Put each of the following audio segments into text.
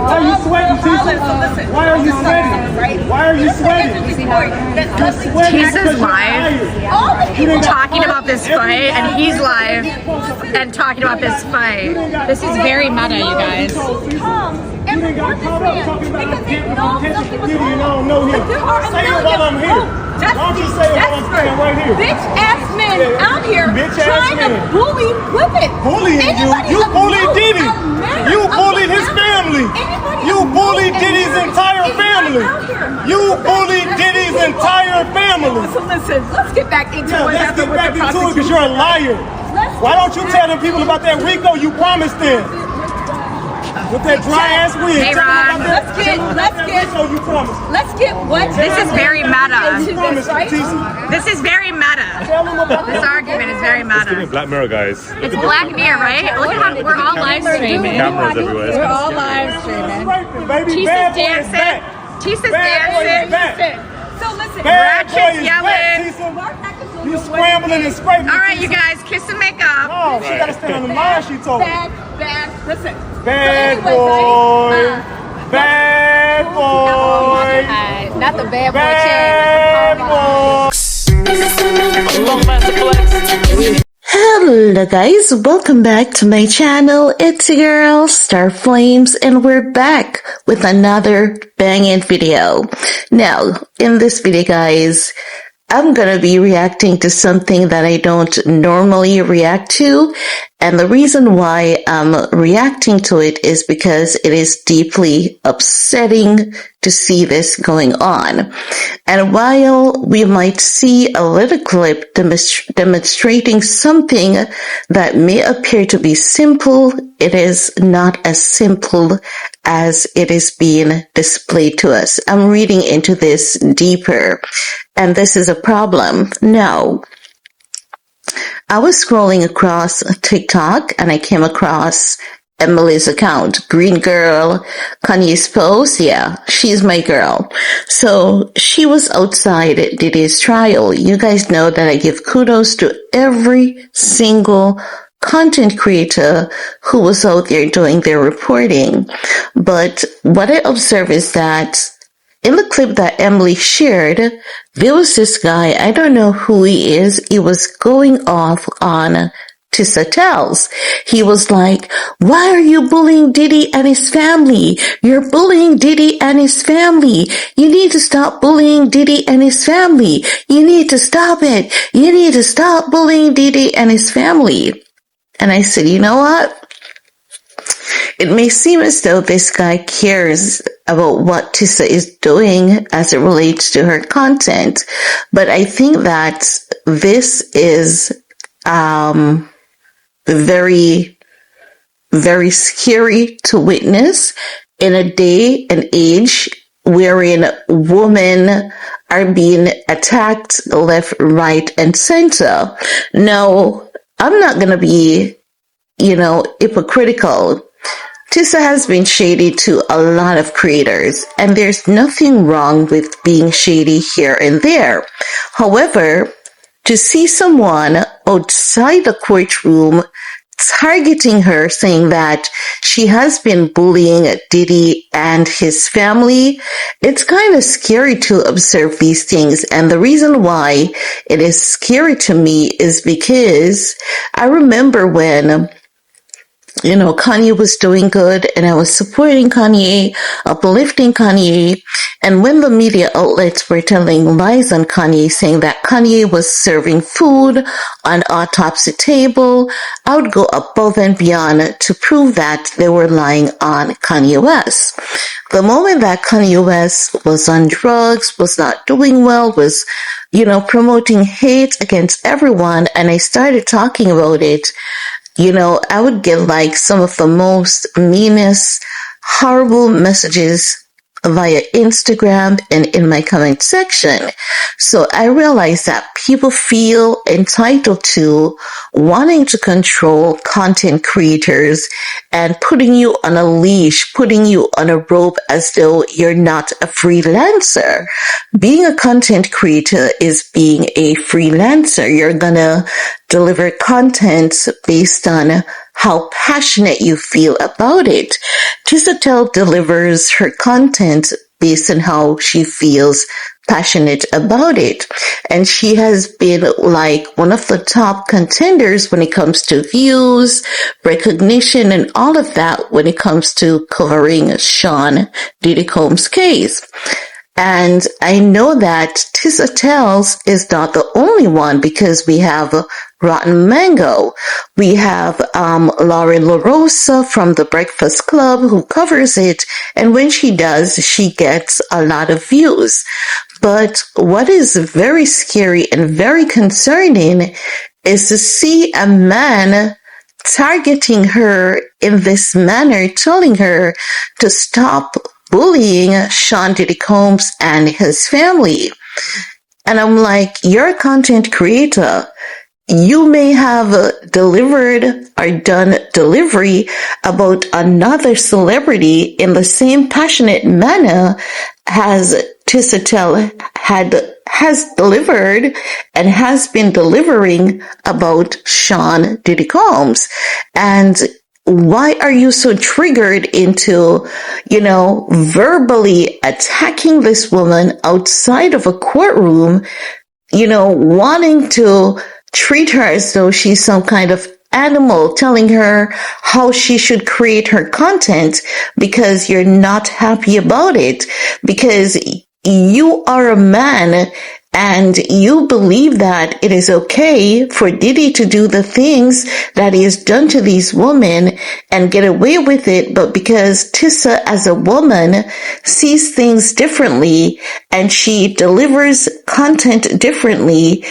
Why are you sweating, Tisa? Why are you sweating? Why are you sweating? Tisa's live talking about this fight, and he's live and talking about this fight. This is very meta, you guys. You didn't got caught up talking about I'm getting attention for Diddy and I don't know him. Say it while I'm here. Why don't you say it while I'm standing right here? Bitch ass men out here trying to bully women. Bullying you? You bullied Diddy. You bullied his family. You bullied Diddy's entire family. You bullied Diddy's entire family. So listen, let's get back into what happened with the prosecution. Let's get back into it because you're a liar. Why don't you tell them people about that RICO you promised them? With that dry ass wig. Hey Ron. Let's get what? This is very meta. This, right? This is very meta. This argument is very meta. Black Mirror, guys. It's Black Mirror, right? Look at how we're all live streaming. Cameras everywhere. We're all live streaming. Tisa's dancing. Tisa's dancing. So listen, Ratchet's yelling. You scrambling and scraping. All right, you guys, kiss and make up. Oh, she gotta stand on the line. She told me. Listen. Bad boy. Bad boy. Not the bad boy. Hello guys, welcome back to my channel. It's your girl Star Flames, and we're back with another banging video. Now, in this video guys, I'm gonna be reacting to something that I don't normally react to, and the reason why I'm reacting to it is because it is deeply upsetting to see this going on. And while we might see a little clip demonstrating something that may appear to be simple, it is not as simple as it is being displayed to us. I'm reading into this deeper, and this is a problem. Now, I was scrolling across TikTok and I came across Emily's account, Green Girl, Kanye's post. Yeah, she's my girl. So she was outside Diddy's trial. You guys know that I give kudos to every single content creator who was out there doing their reporting. But what I observed is that in the clip that Emily shared, there was this guy, I don't know who he is, he was going off on Tisa Tells. He was like, why are you bullying Diddy and his family? You're bullying Diddy and his family. You need to stop bullying Diddy and his family. You need to stop it. You need to stop bullying Diddy and his family. And I said, you know what? It may seem as though this guy cares about what Tisa is doing as it relates to her content, but I think that this is very, very scary to witness in a day and age wherein women are being attacked left, right, and center. Now, I'm not going to be, hypocritical. Tisa has been shady to a lot of creators, and there's nothing wrong with being shady here and there. However, to see someone outside the courtroom targeting her, saying that she has been bullying Diddy and his family, it's kind of scary to observe these things. And the reason why it is scary to me is because I remember when Kanye was doing good and I was supporting Kanye, uplifting Kanye. And when the media outlets were telling lies on Kanye, saying that Kanye was serving food on autopsy table, I would go above and beyond to prove that they were lying on Kanye West. The moment that Kanye West was on drugs, was not doing well, was, promoting hate against everyone, and I started talking about it, I would get like some of the most meanest, horrible messages via Instagram and in my comment section. So I realized that people feel entitled to wanting to control content creators and putting you on a leash, putting you on a rope as though you're not a freelancer. Being a content creator is being a freelancer. You're gonna deliver content based on how passionate you feel about it. Tisa delivers her content based on how she feels passionate about it. And she has been like one of the top contenders when it comes to views, recognition, and all of that when it comes to covering Sean Diddy Combs' case. And I know that Tisa Tells is not the only one because we have Rotten Mango. We have Lauren LaRosa from The Breakfast Club who covers it. And when she does, she gets a lot of views. But what is very scary and very concerning is to see a man targeting her in this manner, telling her to stop bullying Sean Diddy Combs and his family. And I'm like, you're a content creator. You may have delivered or done delivery about another celebrity in the same passionate manner as Tisa has delivered and has been delivering about Sean Diddy Combs. And why are you so triggered into, verbally attacking this woman outside of a courtroom, wanting to treat her as though she's some kind of animal, telling her how she should create her content because you're not happy about it, because you are a man and you believe that it is okay for Diddy to do the things that he has done to these women and get away with it. But because Tisa as a woman sees things differently and she delivers content differently,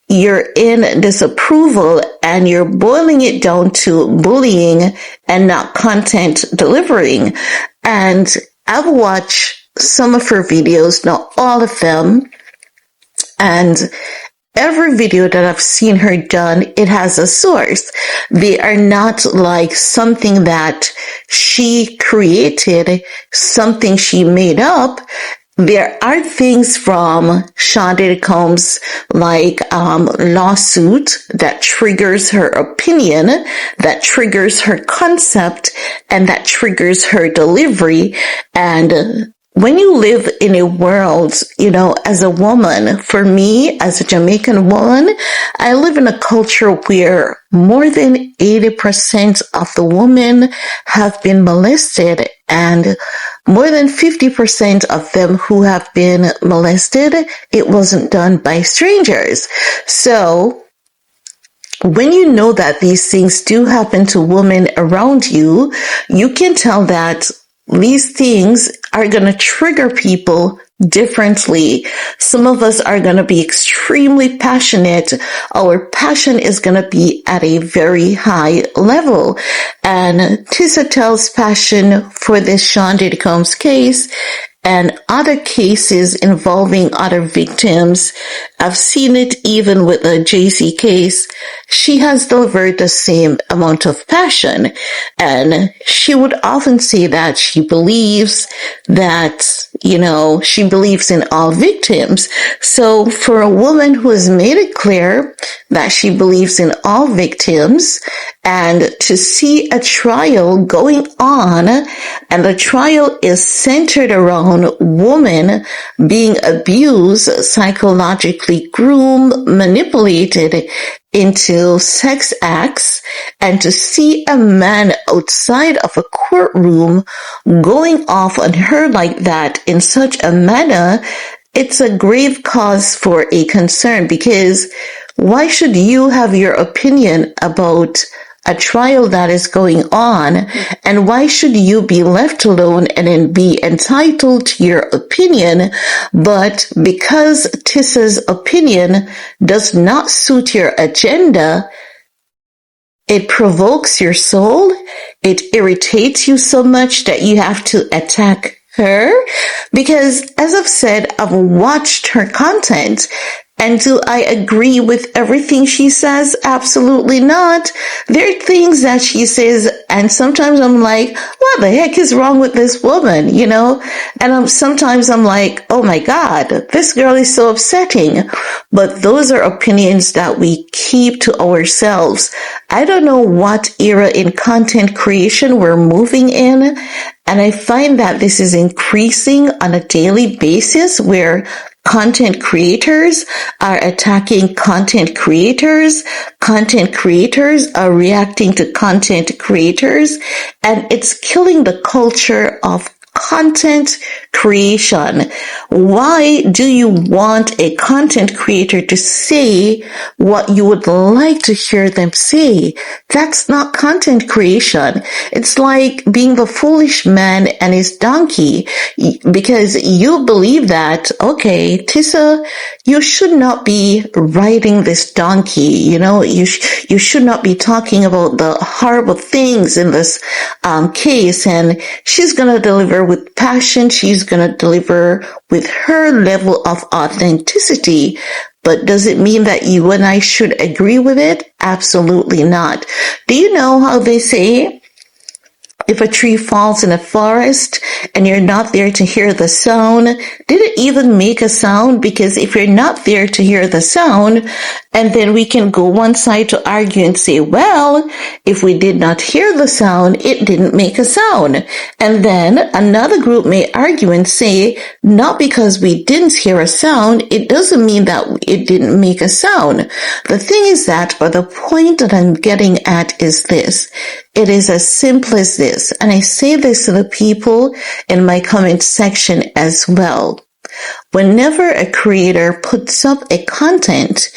you're in disapproval and you're boiling it down to bullying and not content delivering. And I've watched some of her videos, not all of them. And every video that I've seen her done, it has a source. They are not like something that she created, something she made up. There are things from Sean Diddy Combs, like lawsuit that triggers her opinion, that triggers her concept, and that triggers her delivery. And when you live in a world, as a woman, for me, as a Jamaican woman, I live in a culture where more than 80% of the women have been molested, and more than 50% of them who have been molested, it wasn't done by strangers. So when you know that these things do happen to women around you, you can tell that these things are going to trigger people differently. Some of us are going to be extremely passionate. Our passion is going to be at a very high level. And Tisa Tells' passion for this Sean Diddy Combs case and other cases involving other victims, I've seen it even with the JC case, she has delivered the same amount of passion. And she would often say that she believes that, she believes in all victims. So for a woman who has made it clear that she believes in all victims, and to see a trial going on, and the trial is centered around women being abused, psychologically groomed, manipulated into sex acts, and to see a man outside of a courtroom going off on her like that in such a manner, it's a grave cause for a concern, because why should you have your opinion about a trial that is going on, and why should you be left alone and then be entitled to your opinion? But because Tisa's opinion does not suit your agenda, it provokes your soul, it irritates you so much that you have to attack her. Because as I've said, I've watched her content, And do I agree with everything she says? Absolutely not. There are things that she says, and sometimes I'm like, what the heck is wrong with this woman, you know? And sometimes I'm like, oh my God, this girl is so upsetting. But those are opinions that we keep to ourselves. I don't know what era in content creation we're moving in. And I find that this is increasing on a daily basis where content creators are attacking content creators. Content creators are reacting to content creators, and it's killing the culture of content creation. Why do you want a content creator to say what you would like to hear them say? That's not content creation. It's like being the foolish man and his donkey, because you believe that, okay, Tisa, you should not be riding this donkey. You know, you should not be talking about the horrible things in this case. And she's going to deliver with passion. She's going to deliver with her level of authenticity. But does it mean that you and I should agree with it? Absolutely not. Do you know how they say, if a tree falls in a forest and you're not there to hear the sound, did it even make a sound? Because if you're not there to hear the sound, and then we can go one side to argue and say, well, if we did not hear the sound, it didn't make a sound. And then another group may argue and say, not because we didn't hear a sound, it doesn't mean that it didn't make a sound. The thing is that, but the point that I'm getting at is this. It is as simple as this. And I say this to the people in my comment section as well. Whenever a creator puts up a content,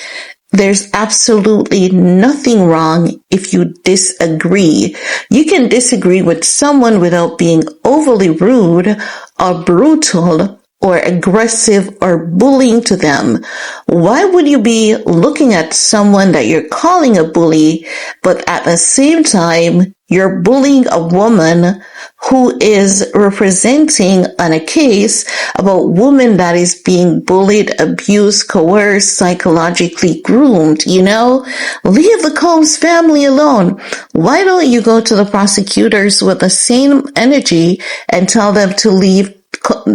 there's absolutely nothing wrong if you disagree. You can disagree with someone without being overly rude or brutal or aggressive or bullying to them. Why would you be looking at someone that you're calling a bully, but at the same time, you're bullying a woman who is representing on a case about woman that is being bullied, abused, coerced, psychologically groomed, you know? Leave the Combs family alone. Why don't you go to the prosecutors with the same energy and tell them to leave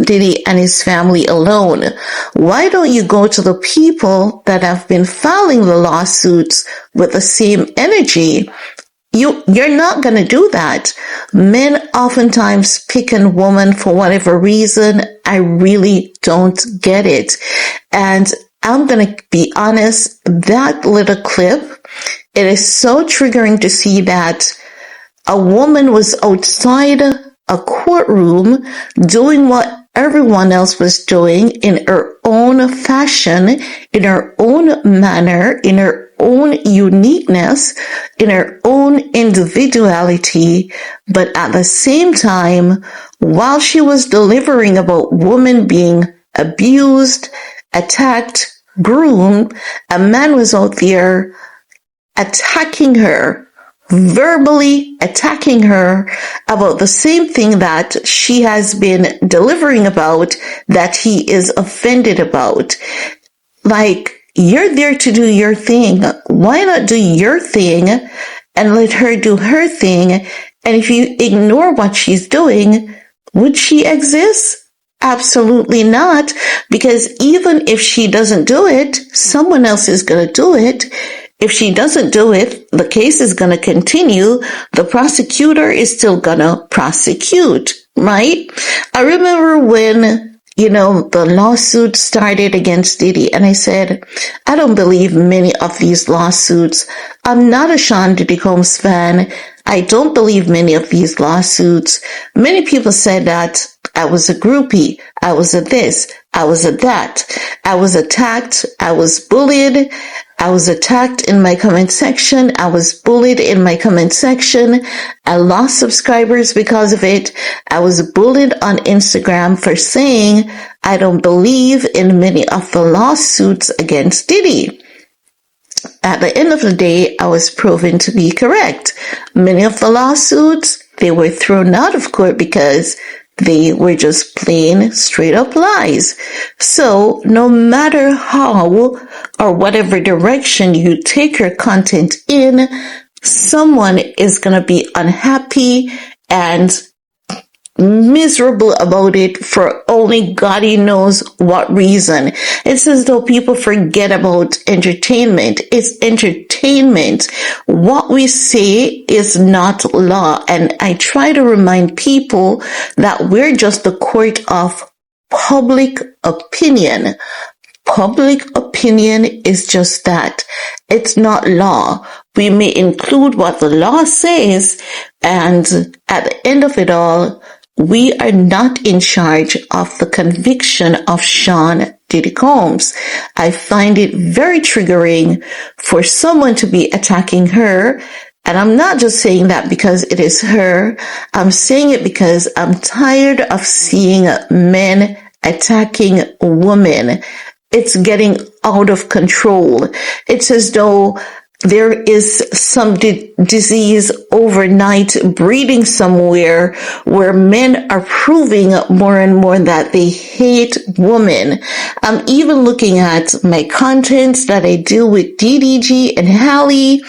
Diddy and his family alone? Why don't you go to the people that have been filing the lawsuits with the same energy? You're not going to do that. Men oftentimes pick on women for whatever reason. I really don't get it. And I'm going to be honest, that little clip, it is so triggering to see that a woman was outside a courtroom doing what everyone else was doing in her own fashion, in her own manner, in her own uniqueness, in her own individuality, but at the same time, while she was delivering about women being abused, attacked, groomed, a man was out there attacking her, verbally attacking her about the same thing that she has been delivering about, that he is offended about. Like, you're there to do your thing. Why not do your thing and let her do her thing? And if you ignore what she's doing, would she exist? Absolutely not. Because even if she doesn't do it, someone else is going to do it. If she doesn't do it, the case is going to continue. The prosecutor is still going to prosecute, right? I remember when, the lawsuit started against Diddy, and I said, I don't believe many of these lawsuits. I'm not a Sean Diddy Combs fan. I don't believe many of these lawsuits. Many people said that I was a groupie. I was a this. I was a that. I was attacked. I was bullied. I was attacked in my comment section. I was bullied in my comment section. I lost subscribers because of it. I was bullied on Instagram for saying I don't believe in many of the lawsuits against Diddy. At the end of the day, I was proven to be correct. Many of the lawsuits, they were thrown out of court because they were just plain straight up lies. So no matter how or whatever direction you take your content in, someone is going to be unhappy and miserable about it for only God knows what reason. It's as though people forget about entertainment. It's entertainment. What we say is not law. And I try to remind people that we're just the court of public opinion. Public opinion is just that. It's not law. We may include what the law says, and at the end of it all, we are not in charge of the conviction of Sean Diddy Combs. I find it very triggering for someone to be attacking her. And I'm not just saying that because it is her. I'm saying it because I'm tired of seeing men attacking women. It's getting out of control. It's as though there is some disease overnight breeding somewhere where men are proving more and more that they hate women. I'm even looking at my contents that I do with DDG and Hallie.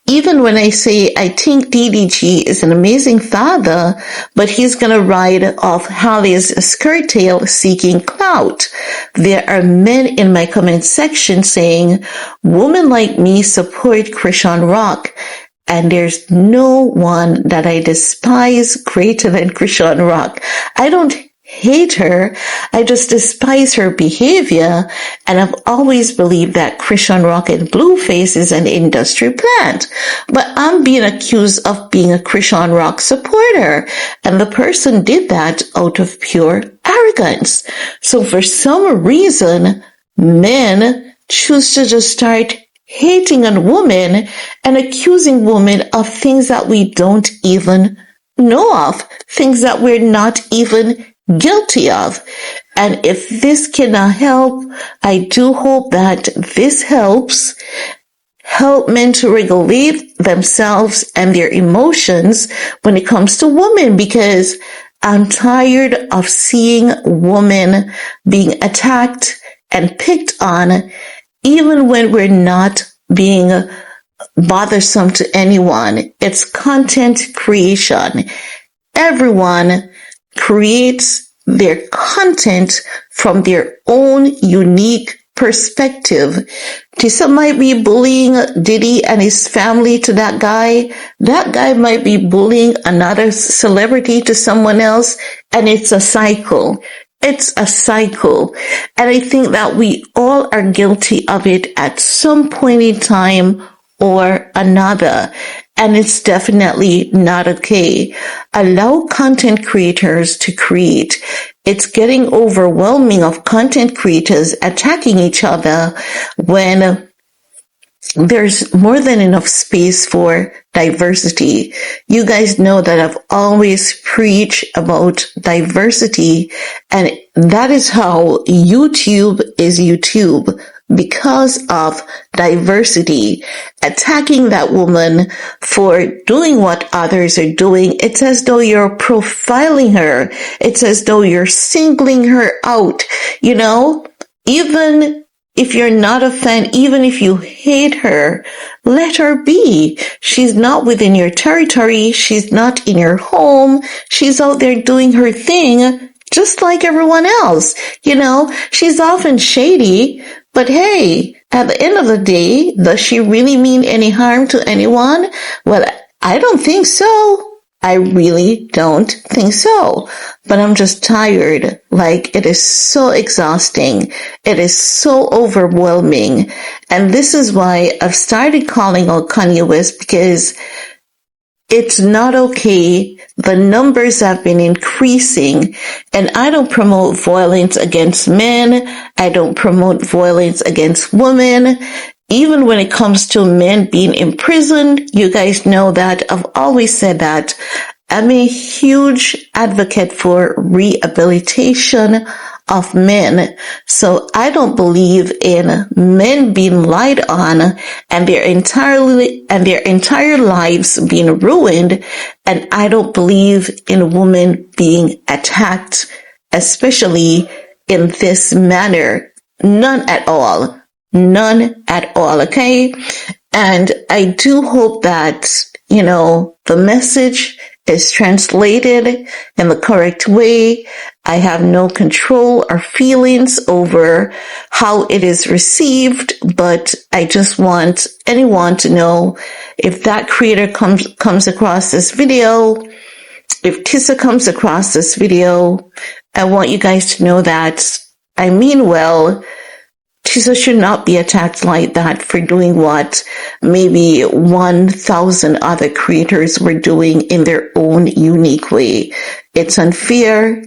Even when I say I think DDG is an amazing father, but he's going to ride off Hallie's skirt tail seeking clout. There are men in my comment section saying, women like me support Krishan Rock. And there's no one that I despise greater than Krishan Rock. I don't hate her. I just despise her behavior. And I've always believed that Krishan Rock and Blueface is an industry plant. But I'm being accused of being a Krishan Rock supporter. And the person did that out of pure arrogance. So for some reason, men choose to just start hating on women and accusing women of things that we don't even know of, things that we're not even guilty of. And if this cannot help, I do hope that this help men to regulate themselves and their emotions when it comes to women, because I'm tired of seeing women being attacked and picked on, even when we're not being bothersome to anyone. It's content creation. Everyone creates their content from their own unique perspective. Tisa might be bullying Diddy and his family to that guy. That guy might be bullying another celebrity to someone else, and it's a cycle. It's a cycle. And I think that we all are guilty of it at some point in time or another. And it's definitely not okay. Allow content creators to create. It's getting overwhelming of content creators attacking each other when there's more than enough space for diversity. You guys know that I've always preached about diversity, and that is how YouTube is YouTube, because of diversity. Attacking that woman for doing what others are doing, it's as though you're profiling her. It's as though you're singling her out. You know, even if you're not a fan, even if you hate her, let her be. She's not within your territory. She's not in your home. She's out there doing her thing, just like everyone else. You know, she's often shady, but hey, at the end of the day, does she really mean any harm to anyone? Well, I don't think so. I really don't think so. But I'm just tired. Like, it is so exhausting. It is so overwhelming. And this is why I've started calling out Kanye West, because it's not okay. The numbers have been increasing, and I don't promote violence against men. I don't promote violence against women. Even when it comes to men being imprisoned, you guys know that I've always said that I'm a huge advocate for rehabilitation of men. So I don't believe in men being lied on and their entire lives being ruined. And I don't believe in women being attacked, especially in this manner. None at all. None at all, okay? And I do hope that, the message is translated in the correct way. I have no control or feelings over how it is received, but I just want anyone to know if that creator comes across this video, if Tisa comes across this video, I want you guys to know that I mean well. Tisa should not be attacked like that for doing what maybe 1,000 other creators were doing in their own unique way. It's unfair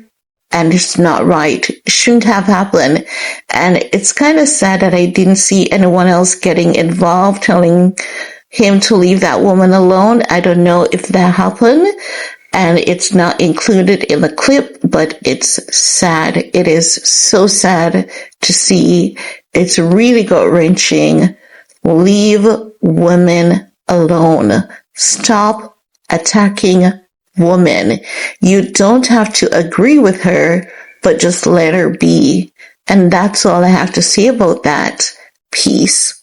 and it's not right. It shouldn't have happened. And it's kind of sad that I didn't see anyone else getting involved, telling him to leave that woman alone. I don't know if that happened. And it's not included in the clip, but it's sad. It is so sad to see. It's really gut-wrenching. Leave women alone. Stop attacking women. You don't have to agree with her, but just let her be. And that's all I have to say about that. Peace.